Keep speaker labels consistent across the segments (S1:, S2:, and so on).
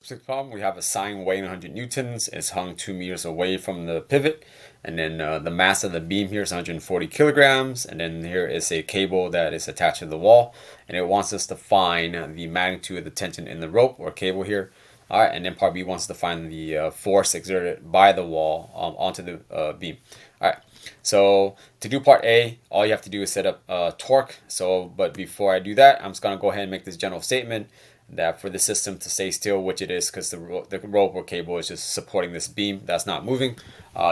S1: Sixth problem, we have a sign weighing 100 newtons. It's hung 2 meters away from the pivot. And then the mass of the beam here is 140 kilograms. And then here is a cable that is attached to the wall. And it wants us to find the magnitude of the tension in the rope or cable here. All right, and then part B wants to find the force exerted by the wall onto the beam. All right, so to do part A, all you have to do is set up torque. But before I do that, I'm just going to go ahead and make this general statement that for the system to stay still, which it is because the rope or cable is just supporting this beam that's not moving,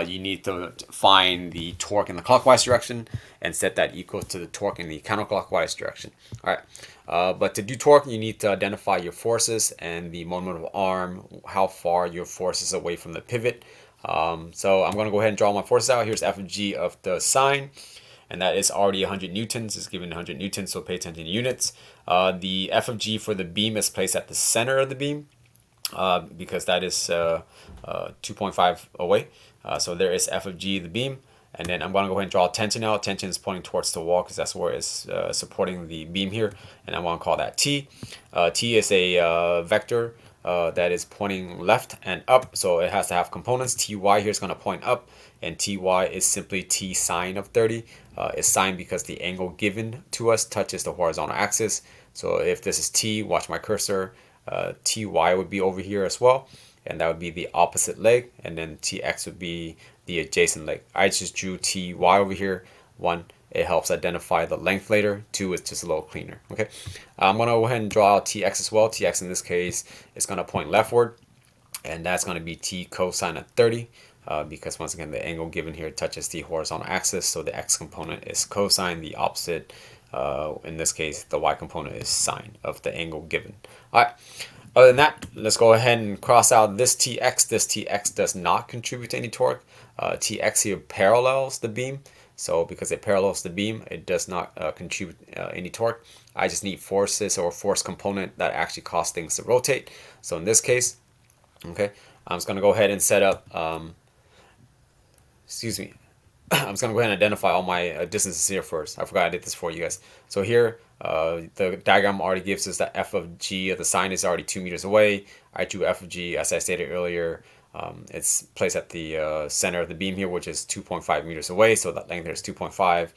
S1: you need to find the torque in the clockwise direction and set that equal to the torque in the counterclockwise direction. All right, but to do torque, you need to identify your forces and the moment of arm, how far your force is away from the pivot. So I'm going to go ahead and draw my forces out. Here's F of G of the sine, and that is already 100 newtons. It's given 100 newtons, so pay attention to units. The F of G for the beam is placed at the center of the beam because that is 2.5 away. So there is F of G, the beam. And then I'm going to go ahead and draw tension out. Tension is pointing towards the wall because that's where it's supporting the beam here. And I want to call that T. T is a vector that is pointing left and up. So it has to have components. Ty here is going to point up. And Ty is simply T sine of 30. It's sine because the angle given to us touches the horizontal axis. So if this is T, watch my cursor, Ty would be over here as well. And that would be the opposite leg. And then Tx would be the adjacent leg. I just drew Ty over here. 1, it helps identify the length later. 2, it's just a little cleaner. Okay, I'm going to go ahead and draw out Tx as well. Tx in this case is going to point leftward. And that's going to be T cosine of 30. Because once again, the angle given here touches the horizontal axis. So the x component is cosine, the opposite, in this case, the y component is sine of the angle given. All right. Other than that, let's go ahead and cross out this Tx. This Tx does not contribute to any torque. Tx here parallels the beam. So because it parallels the beam, it does not contribute any torque. I just need forces or force component that actually cause things to rotate. So in this case, okay, I'm just going to go ahead and set up, I'm just going to go ahead and identify all my distances here first. I forgot I did this for you guys. So here, the diagram already gives us that F of G of the sine is already 2 meters away. I drew F of G, as I stated earlier. It's placed at the center of the beam here, which is 2.5 meters away. So that length there is 2.5. And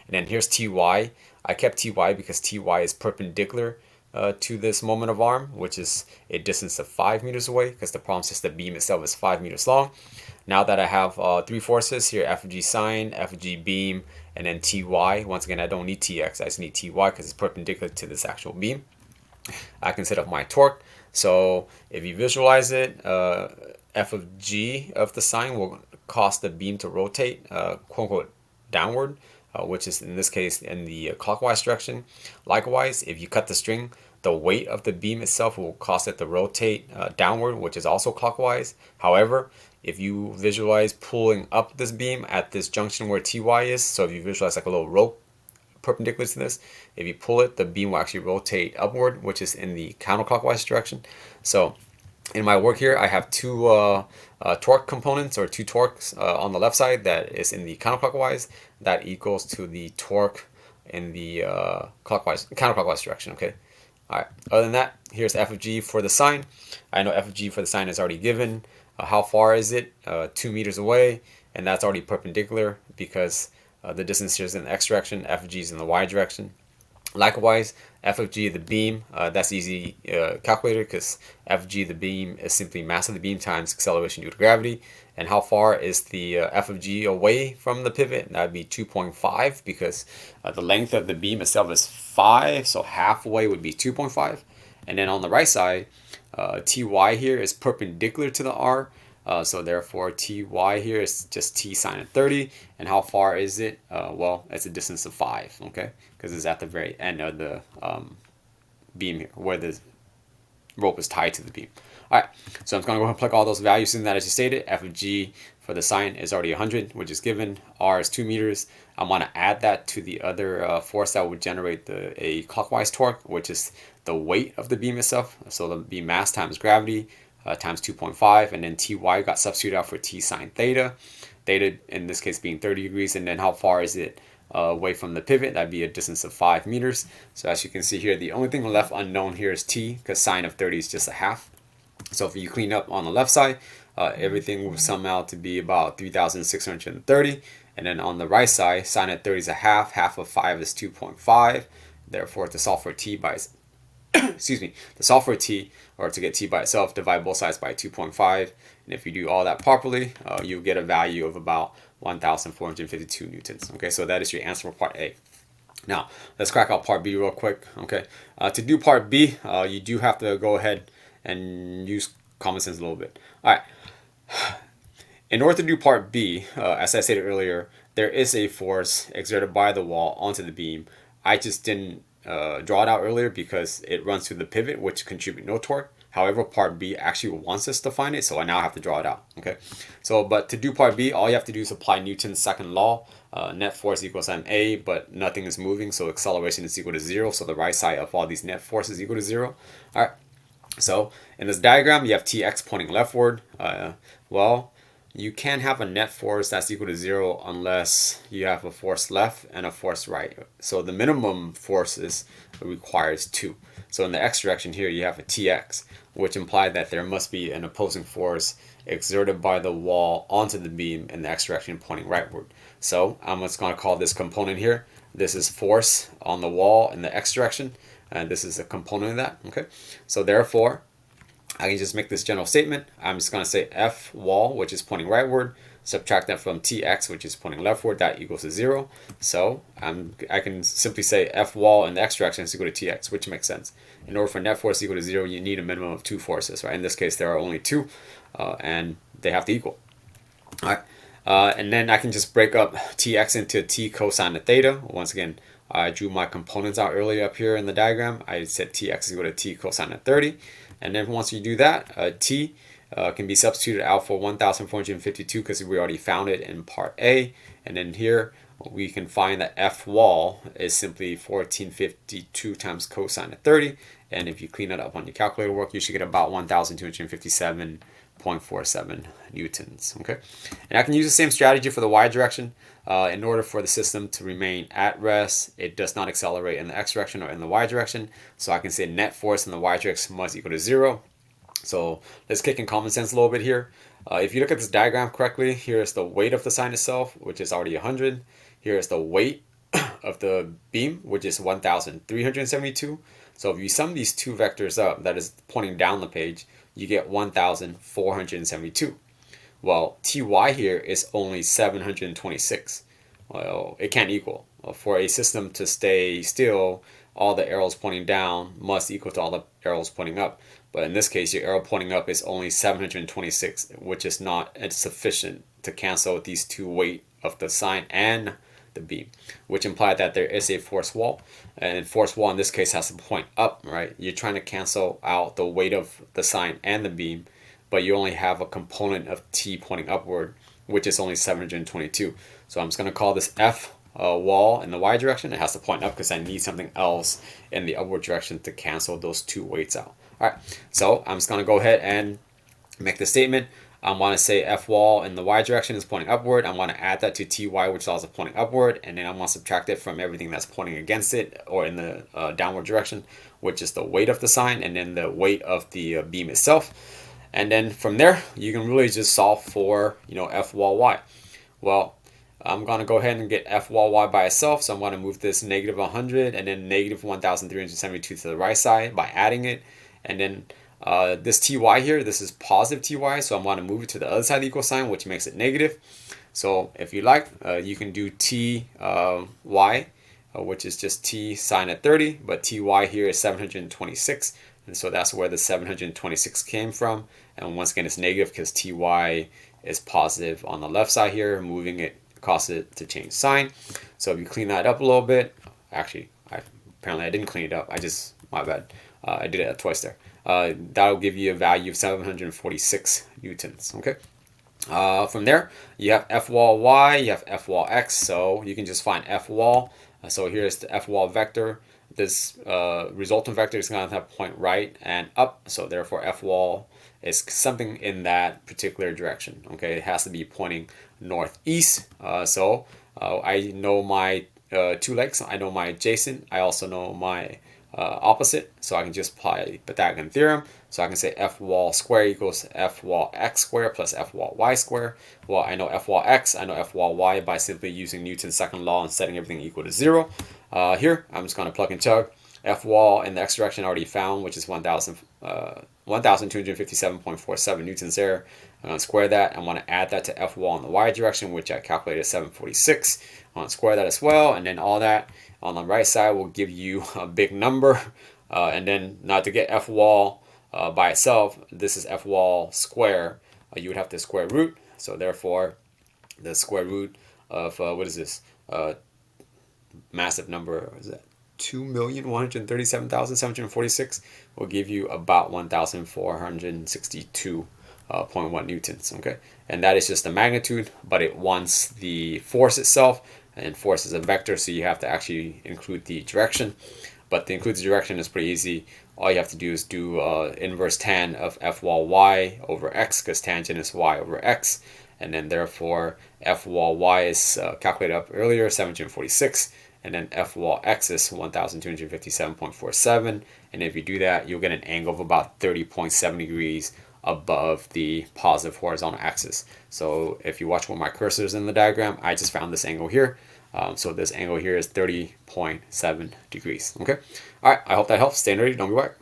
S1: then here's Ty. I kept Ty because Ty is perpendicular to this moment of arm, which is a distance of 5 meters away because the problem says the beam itself is 5 meters long. Now that I have 3 forces here, F of G sine, F of G beam, and then Ty. Once again, I don't need Tx, I just need Ty because it's perpendicular to this actual beam. I can set up my torque. So if you visualize it, F of G of the sine will cause the beam to rotate, quote unquote, downward, which is in this case in the clockwise direction. Likewise, if you cut the string, the weight of the beam itself will cause it to rotate downward, which is also clockwise. However, if you visualize pulling up this beam at this junction where Ty is, so if you visualize like a little rope perpendicular to this, if you pull it, the beam will actually rotate upward, which is in the counterclockwise direction. So in my work here, I have 2 torque components or 2 torques on the left side that is in the counterclockwise. That equals to the torque in the counterclockwise direction. Okay. All right. Other than that, here's F of G for the sine. I know F of G for the sine is already given. How far is it? 2 meters away, and that's already perpendicular because the distance here is in the x direction. F of G is in the y direction. Likewise, F of G, the beam, that's easy calculator because F of G, the beam, is simply mass of the beam times acceleration due to gravity. And how far is the F of G away from the pivot? That would be 2.5 because the length of the beam itself is 5, so halfway would be 2.5. And then on the right side, Ty here is perpendicular to the R. So therefore, Ty here is just T sine of 30. And how far is it? Well, it's a distance of 5, okay? Because it's at the very end of the beam here, where the rope is tied to the beam. All right, so I'm going to go ahead and plug all those values in that I just stated. F of G for the sine is already 100, which is given. R is 2 meters. I want to add that to the other force that would generate a clockwise torque, which is the weight of the beam itself. So the beam mass times gravity times 2.5, and then Ty got substituted out for T sine theta. Theta in this case being 30 degrees, and then how far is it away from the pivot? That'd be a distance of 5 meters. So as you can see here, the only thing left unknown here is T, because sine of 30 is just a half. So if you clean up on the left side, everything will sum out to be about 3,630. And then on the right side, sine of 30 is a half. Half of 5 is 2.5. Therefore, to solve for t by excuse me, to solve for t, or to get t by itself, divide both sides by 2.5. And if you do all that properly, you'll get a value of about 1,452 newtons. Okay, so that is your answer for part A. Now, let's crack out part B real quick. Okay, to do part B, you do have to go ahead and use common sense a little bit. All right. In order to do part B, as I stated earlier, there is a force exerted by the wall onto the beam. I just didn't draw it out earlier because it runs through the pivot, which contribute no torque. However, part B actually wants us to find it, so I now have to draw it out. Okay, so but to do part B, all you have to do is apply Newton's second law. Net force equals ma, but nothing is moving, so acceleration is equal to 0. So the right side of all these net forces is equal to 0. All right. So in this diagram, you have Tx pointing leftward. Well, you can have a net force that's equal to 0 unless you have a force left and a force right. So the minimum forces requires 2. So in the x direction here, you have a Tx, which implies that there must be an opposing force exerted by the wall onto the beam in the x direction pointing rightward. So I'm just going to call this component here. This is force on the wall in the x direction, and this is a component of that. Okay, so therefore, I can just make this general statement. I'm just going to say F wall, which is pointing rightward, subtract that from Tx, which is pointing leftward, that equals to 0. So I can simply say F wall in the x direction is equal to Tx, which makes sense. In order for net force equal to 0, you need a minimum of 2 forces, right? In this case, there are only 2, and they have to equal. All right, and then I can just break up Tx into T cosine of theta. Once again, I drew my components out earlier up here in the diagram. I said Tx is equal to T cosine of 30. And then once you do that, T can be substituted out for 1,452 because we already found it in part A. And then here we can find that F wall is simply 1452 times cosine of 30. And if you clean it up on your calculator work, you should get about 1,257.47 newtons. Okay, and I can use the same strategy for the y direction. In order for the system to remain at rest, it does not accelerate in the x direction or in the y direction. So I can say net force in the y direction must equal to 0. So let's kick in common sense a little bit here. If you look at this diagram correctly, here is the weight of the sign itself, which is already 100. Here is the weight of the beam, which is 1,372. So if you sum these two vectors up, that is pointing down the page, you get 1,472. Well, Ty here is only 726. Well, it can't equal. For a system to stay still, all the arrows pointing down must equal to all the arrows pointing up. But in this case, your arrow pointing up is only 726, which is not sufficient to cancel these two weight of the sign and the beam, which implies that there is a force wall. And force wall in this case has to point up, right? You're trying to cancel out the weight of the sign and the beam, but you only have a component of T pointing upward, which is only 722. So I'm just going to call this F wall in the y direction. It has to point up because I need something else in the upward direction to cancel those two weights out. All right, so I'm just going to go ahead and make the statement. I want to say F wall in the y direction is pointing upward. I want to add that to Ty, which is also pointing upward, and then I want to subtract it from everything that's pointing against it or in the downward direction, which is the weight of the sign and then the weight of the beam itself. And then from there, you can really just solve for, F wall y. Well, I'm going to go ahead and get F wall y by itself. So I'm going to move this negative 100 and then negative 1,372 to the right side by adding it. And then this Ty here, this is positive Ty. So I'm going to move it to the other side of the equal sign, which makes it negative. So if you like, you can do Ty, which is just T sine of 30. But Ty here is 726. And so that's where the 726 came from. And once again, it's negative because Ty is positive on the left side here. Moving it causes it to change sign. So if you clean that up a little bit, actually, apparently I didn't clean it up. My bad. I did it twice there. That'll give you a value of 746 newtons. Okay. From there, you have F wall y, you have F wall x. So you can just find F wall. So here's the F wall vector. This resultant vector is going to have point right and up. So therefore, F wall is something in that particular direction. Okay, it has to be pointing northeast. So I know my two legs. I know my adjacent. I also know my opposite. So I can just apply Pythagorean theorem. So I can say F wall square equals F wall x square plus F wall y square. Well, I know F wall x, I know F wall y by simply using Newton's second law and setting everything equal to 0. Here, I'm just going to plug and chug. F wall in the x direction I already found, which is 1,257.47 newtons there. I'm going to square that. I want to add that to F wall in the y direction, which I calculated 746. I want to square that as well, and then all that on the right side will give you a big number. And then now to get F wall by itself, this is F wall square. You would have to square root. So therefore, the square root of, what is this? Massive number, is that 2,137,746 will give you about 1,462.1 newtons. Okay, and that is just the magnitude, but it wants the force itself, and force is a vector, so you have to actually include the direction. But to include the direction is pretty easy. All you have to do is do inverse tan of F wall y over x, because tangent is y over x, and then therefore F wall y is calculated up earlier, 746. And then F wall x is 1,257.47. And if you do that, you'll get an angle of about 30.7 degrees above the positive horizontal axis. So if you watch one of my cursors in the diagram, I just found this angle here. So this angle here is 30.7 degrees. Okay. All right. I hope that helps. Stay nerdy. Don't be whack.